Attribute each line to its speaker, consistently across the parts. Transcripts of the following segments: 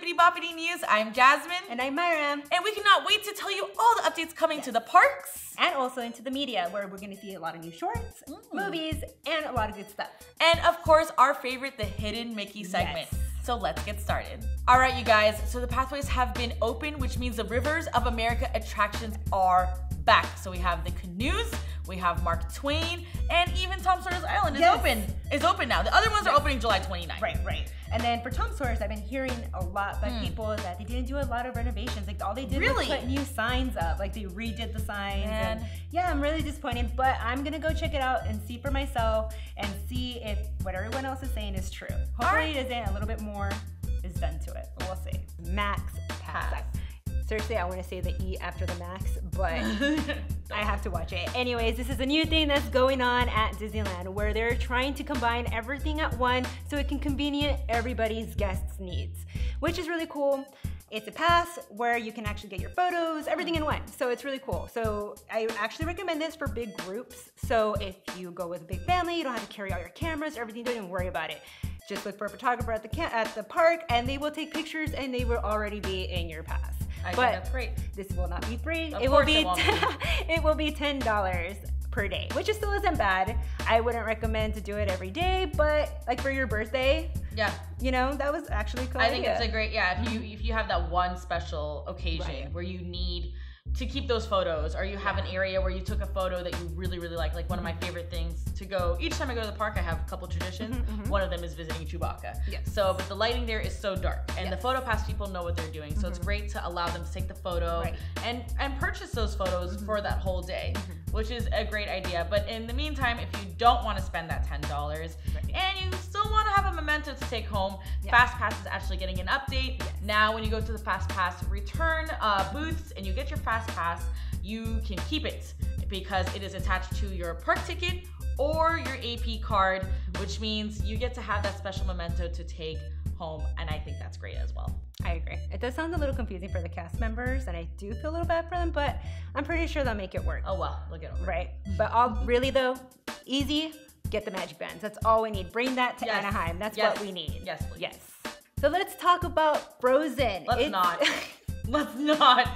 Speaker 1: Bibbidi Bobbidi News. I'm Jasmine.
Speaker 2: And I'm Mayra.
Speaker 1: And we cannot wait to tell you all the updates coming to the parks.
Speaker 2: And also into the media, where we're going to see a lot of new shorts, movies, and a lot of good stuff.
Speaker 1: And of course, our favorite, the Hidden Mickey segment.
Speaker 2: Yes.
Speaker 1: So let's get started. All right, you guys. So the pathways have been open, which means the Rivers of America attractions are back. So we have the canoes, we have Mark Twain, and even Tom Sawyer's Island is open. It's open now. The other ones are opening July 29th.
Speaker 2: Right. And then for Tom Sawyer's, I've been hearing a lot by people that they didn't do a lot of renovations. Like all they did was put new signs up. Like they redid the signs. And yeah, I'm really disappointed. But I'm gonna go check it out and see for myself and see if what everyone else is saying is true. Hopefully it isn't. A little bit more is done to it. We'll see. Maxpass. Seriously, I want to say the E after the Max, but I have to watch it. Anyways, this is a new thing that's going on at Disneyland where they're trying to combine everything at one so it can convenient everybody's guests' needs, which is really cool. It's a pass where you can actually get your photos, everything in one. So it's really cool. So I actually recommend this for big groups. So if you go with a big family, you don't have to carry all your cameras, everything, don't even worry about it. Just look for a photographer at the park and they will take pictures and they will already be in your pass.
Speaker 1: I think that's great.
Speaker 2: This will not be free.
Speaker 1: It will be
Speaker 2: $10 per day, which still isn't bad. I wouldn't recommend to do it every day, but like for your birthday, you know, that was actually a cool
Speaker 1: idea. I think it's a great, if you have that one special occasion where you need to keep those photos, or you have an area where you took a photo that you really like one of my favorite things to go, each time I go to the park I have a couple traditions. One of them is visiting Chewbacca. So but the lighting there is so dark and the photo pass people know what they're doing, so it's great to allow them to take the photo and purchase those photos for that whole day, which is a great idea. But in the meantime, if you don't want to spend that $10 and you still want to have a memento to take home, Fast Pass is actually getting an update. Now when you go to the Fast Pass return booths and you get your Fast Pass, you can keep it because it is attached to your park ticket or your AP card, which means you get to have that special memento to take home, and I think that's great as well.
Speaker 2: I agree. It does sound a little confusing for the cast members, and I do feel a little bad for them, but I'm pretty sure they'll make it work.
Speaker 1: Oh well, look at it.
Speaker 2: Right. But really though, easy, get the magic bands. That's all we need. Bring that to Anaheim. That's what we need.
Speaker 1: Yes, please.
Speaker 2: Yes. So let's talk about Frozen.
Speaker 1: Let's not.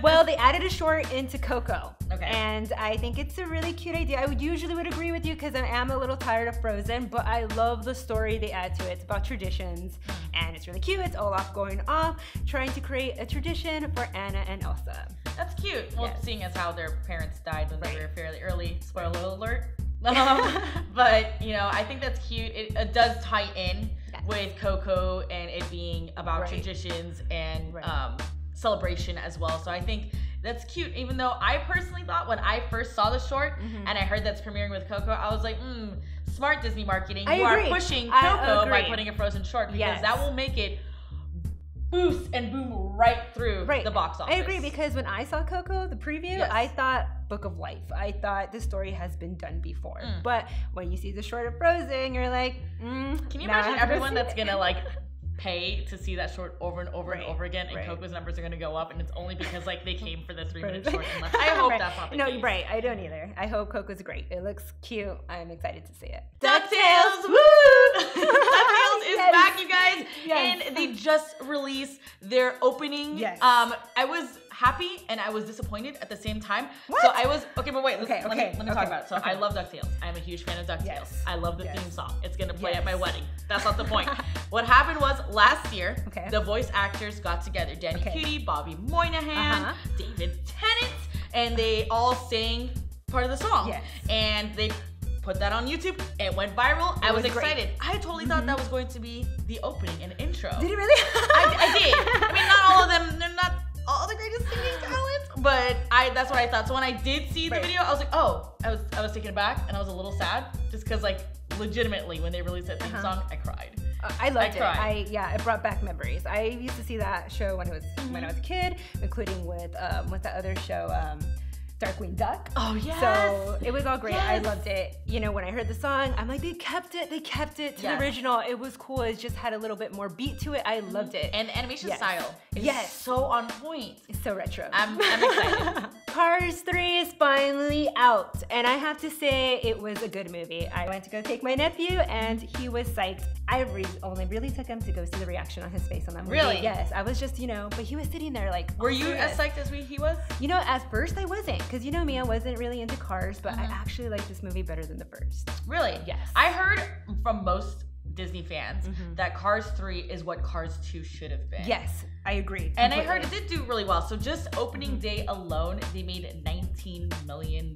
Speaker 2: Well, they added a short into Coco.
Speaker 1: Okay.
Speaker 2: And I think it's a really cute idea. I usually would agree with you because I am a little tired of Frozen, but I love the story they add to it. It's about traditions, and it's really cute. It's Olaf going off, trying to create a tradition for Anna and Elsa.
Speaker 1: That's cute. Well, seeing as how their parents died when they were fairly early. Spoiler alert. But, you know, I think that's cute. It does tie in with Coco and it being about traditions and celebration as well. So I think that's cute, even though I personally thought when I first saw the short and I heard that's premiering with Coco, I was like, smart Disney marketing. You are pushing Coco by putting a Frozen short because that will make it boost and boom right through the box office.
Speaker 2: I agree, because when I saw Coco, the preview, I thought Book of Life. I thought the story has been done before. But when you see the short of Frozen, you're like,
Speaker 1: Can you imagine everyone that's gonna like pay to see that short over and over and over again, and Coco's numbers are gonna go up, and it's only because like they came for the 3-minute short and left. I hope that's not the case.
Speaker 2: No, I don't either. I hope Coco's great. It looks cute. I'm excited to see it.
Speaker 1: DuckTales! Woo! DuckTales is back, you guys, and they just released their opening. I was happy and I was disappointed at the same time. So I was let me talk about it. So I love DuckTales. I'm a huge fan of DuckTales. I love the theme song. It's gonna play at my wedding. That's not the point. What happened was last year, the voice actors got together. Danny Cutie, Bobby Moynihan, David Tennant, and they all sang part of the song. And they put that on YouTube. It went viral. I was excited. I totally thought that was going to be the opening and intro.
Speaker 2: Did it really?
Speaker 1: I did. I mean, not all of them. They're not all the greatest singing talents, but that's what I thought. So when I did see the video, I was like, oh, I was taken aback and I was a little sad just because, like, legitimately when they released that theme song, I cried.
Speaker 2: I loved it. It brought back memories. I used to see that show when I was a kid, including with what's that other show? Darkwing Duck.
Speaker 1: Oh yeah.
Speaker 2: So it was all great. I loved it. You know, when I heard the song, I'm like, they kept it to the original. It was cool. It just had a little bit more beat to it. I loved it.
Speaker 1: And animation style is so on point.
Speaker 2: It's so retro.
Speaker 1: I'm excited.
Speaker 2: Cars 3 is finally out, and I have to say it was a good movie. I went to go take my nephew, and he was psyched. I only really took him to go see the reaction on his face on that movie.
Speaker 1: Really?
Speaker 2: Yes, I was just, but he was sitting there like.
Speaker 1: Were you as psyched as he was?
Speaker 2: At first I wasn't, because me, I wasn't really into Cars, but I actually liked this movie better than the first.
Speaker 1: Really?
Speaker 2: Yes.
Speaker 1: I heard from most Disney fans that Cars 3 is what Cars 2 should have been.
Speaker 2: Yes, I agree.
Speaker 1: And I heard it did do really well. So just opening day alone, they made $19 million,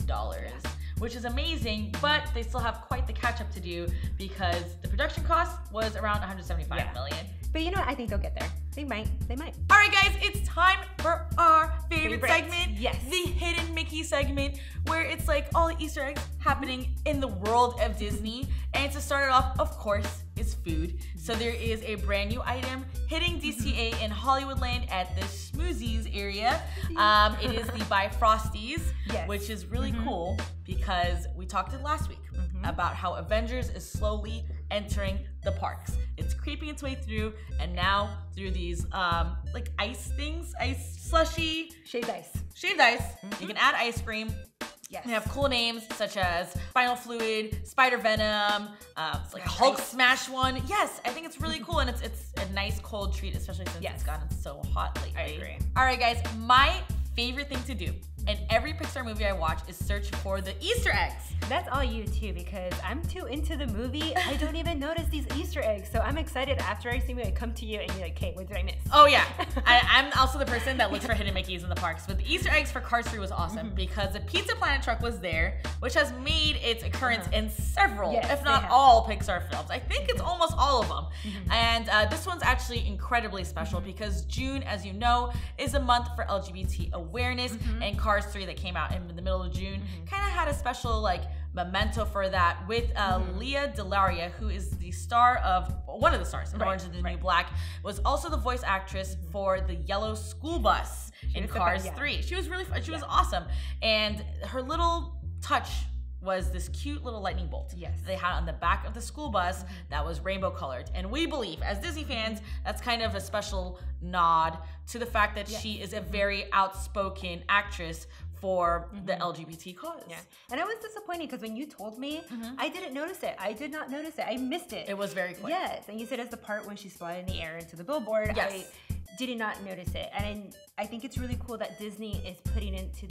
Speaker 1: which is amazing, but they still have quite the catch up to do because the production cost was around $175 million.
Speaker 2: But I think they'll get there. They might.
Speaker 1: All right, guys, it's time for our favorite segment.
Speaker 2: Yes.
Speaker 1: The Hidden Mickey segment, where it's like all the Easter eggs happening in the world of Disney. And to start it off, of course, is food. So there is a brand new item hitting DCA in Hollywoodland at the Schmoozies area. It is the Bifrosties, which is really cool because we talked last week about how Avengers is slowly entering the parks. It's creeping its way through, and now through these like ice things, ice slushy.
Speaker 2: Shaved ice.
Speaker 1: You can add ice cream.
Speaker 2: Yes.
Speaker 1: They have cool names such as Spinal Fluid, Spider Venom, it's like Hulk Smash one. Yes, I think it's really cool, and it's a nice cold treat, especially since it's gotten so hot lately.
Speaker 2: I agree.
Speaker 1: All right, guys, my favorite thing to do in every Pixar movie I watch is search for the Easter eggs.
Speaker 2: That's all you too, because I'm too into the movie. I don't even notice these Easter eggs. So I'm excited after I see me, I come to you and you're like, "Kate, what did I miss?"
Speaker 1: Oh yeah, I'm also the person that looks for hidden Mickeys in the parks. But the Easter eggs for Cars 3 was awesome because the Pizza Planet truck was there, which has made its occurrence in several, if not all, Pixar films. I think it's almost all of them. And this one's actually incredibly special because June, as you know, is a month for LGBT awareness, and Cars 3 that came out in the middle of June kind of had a special memento for that with Lea DeLaria, who is the star of one of the stars in Orange is the New Black, was also the voice actress for the yellow school bus in Cars 3. She was really fun. She was awesome, and her little touch was this cute little lightning bolt they had on the back of the school bus that was rainbow colored. And we believe, as Disney fans, that's kind of a special nod to the fact that she is a very outspoken actress for the LGBT cause. Yeah.
Speaker 2: And I was disappointed because when you told me, I didn't notice it. I did not notice it. I missed it.
Speaker 1: It was very quick.
Speaker 2: Yes. And you said it's the part when she's flying in the air into the billboard.
Speaker 1: Yes.
Speaker 2: I did not notice it. And I think it's really cool that Disney is putting into,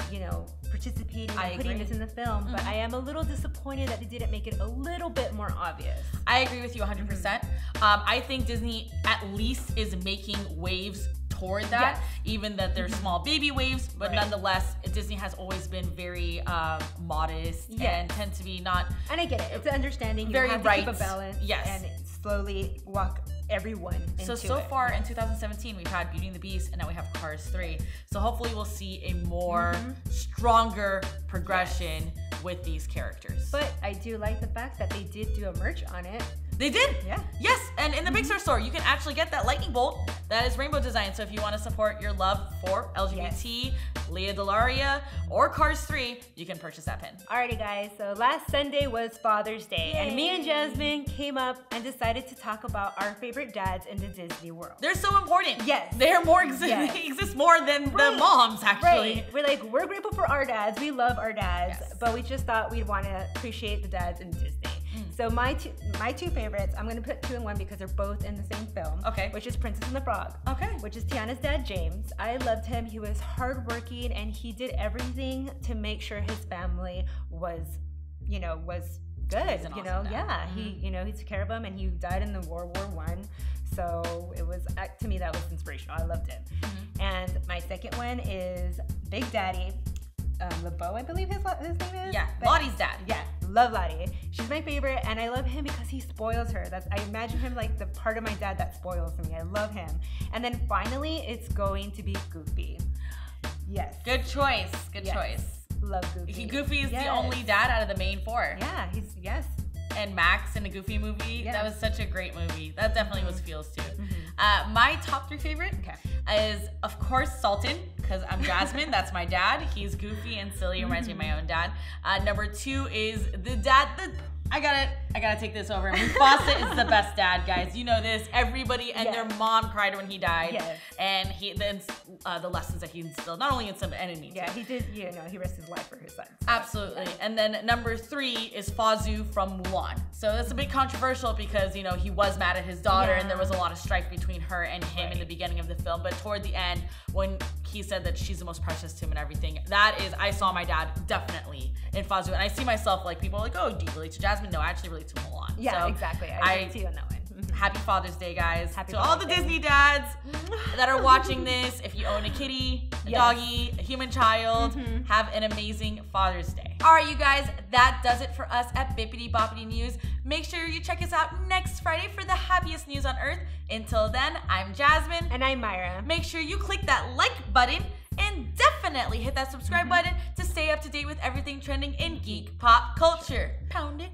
Speaker 2: participating and putting this in the film. But I am a little disappointed that they didn't make it a little bit more obvious.
Speaker 1: I agree with you 100%. I think Disney at least is making waves toward that, even that they're small baby waves, but nonetheless, Disney has always been very modest and tend to be not.
Speaker 2: And I get it; it's an understanding.
Speaker 1: Very
Speaker 2: you have to keep a balance, and slowly walk everyone into
Speaker 1: so far in 2017, we've had Beauty and the Beast, and now we have Cars 3. So hopefully, we'll see a more stronger progression with these characters.
Speaker 2: But I do like the fact that they did do a merch on it.
Speaker 1: They did?
Speaker 2: Yeah.
Speaker 1: Yes, and in the Pixar store, you can actually get that lightning bolt that is rainbow design. So if you want to support your love for LGBT, Lea DeLaria, or Cars 3, you can purchase that pin.
Speaker 2: Alrighty guys, so last Sunday was Father's Day, and me and Jasmine came up and decided to talk about our favorite dads in the Disney world.
Speaker 1: They're so important.
Speaker 2: Yes.
Speaker 1: They're more they exist more than the moms, actually.
Speaker 2: Right. We're grateful for our dads. We love our dads, but we just thought we'd want to appreciate the dads in Disney. So my two favorites, I'm gonna put two in one because they're both in the same film. Okay. Which is Princess and the Frog. Okay. Which is Tiana's dad, James. I loved him. He was hardworking and he did everything to make sure his family was good. Awesome dad. He took care of them, and he died in the World War I. So it was, to me, that was inspirational. I loved him. And my second one is Big Daddy. LeBeau, I believe his name is.
Speaker 1: Yeah, Lottie's dad.
Speaker 2: Yeah, love Lottie. She's my favorite, and I love him because he spoils her. I imagine him like the part of my dad that spoils me. I love him. And then finally, it's going to be Goofy. Yes.
Speaker 1: Good choice. Good choice.
Speaker 2: Love Goofy.
Speaker 1: Goofy is the only dad out of the main four.
Speaker 2: Yeah,
Speaker 1: and Max in the Goofy movie. That was such a great movie. That definitely was feels too. My top three favorite is, of course, Sultan, because I'm Jasmine. That's my dad. He's goofy and silly. Reminds me of my own dad. Number two is the dad. I gotta take this over. Mufasa is the best dad, guys. You know this. Everybody and their mom cried when he died. Yes. And then the lessons that he instilled, not only in Simba and in me.
Speaker 2: Yeah, he did, you know, he risked his life for his son. So.
Speaker 1: Absolutely. And then number 3 is Fazu from Mulan. So that's a bit controversial because, you know, he was mad at his daughter and there was a lot of strife between her and him in the beginning of the film. But toward the end, when he said that she's the most precious to him and everything, that is, I saw my dad definitely in Fazu. And I see myself, like, people are like, oh, do you relate to Jasmine? No, I actually relate to Mulan.
Speaker 2: Yeah,
Speaker 1: so
Speaker 2: exactly. I relate to you on that one.
Speaker 1: Happy Father's Day, guys.
Speaker 2: Happy
Speaker 1: to all the Disney dads that are watching this, if you own a kitty, a doggy, a human child, have an amazing Father's Day. All right, you guys, that does it for us at Bibbidi Bobbidi News. Make sure you check us out next Friday for the happiest news on earth. Until then, I'm Jasmine.
Speaker 2: And I'm Mayra.
Speaker 1: Make sure you click that like button and definitely hit that subscribe button to stay up to date with everything trending in geek pop culture. Pound it.